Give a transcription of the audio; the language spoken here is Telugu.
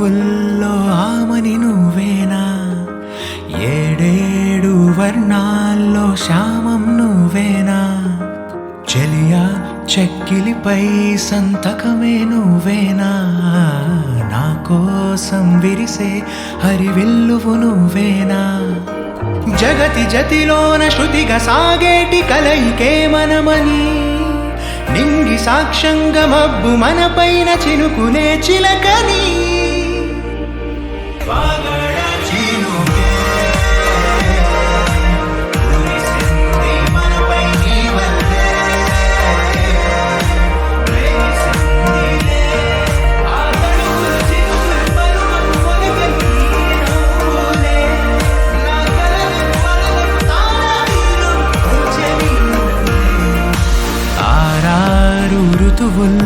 ఋతువుల్లో ఆమని నువ్వేనా, ఏడేడు వర్ణాల్లో శ్యామం నువ్వేనా, చెలియా చెక్కిలిపై సంతకమే నువ్వేనా, నా కోసం విరిసే హరివిల్లువు నువ్వేనా, జగతి జతిలోన శృతిగా సాగేటి కలయికే మనమని, నింగి సాక్ష్యంగా మబ్బు మనపైన చినుకునే చిలకని, ఋతువుల్లో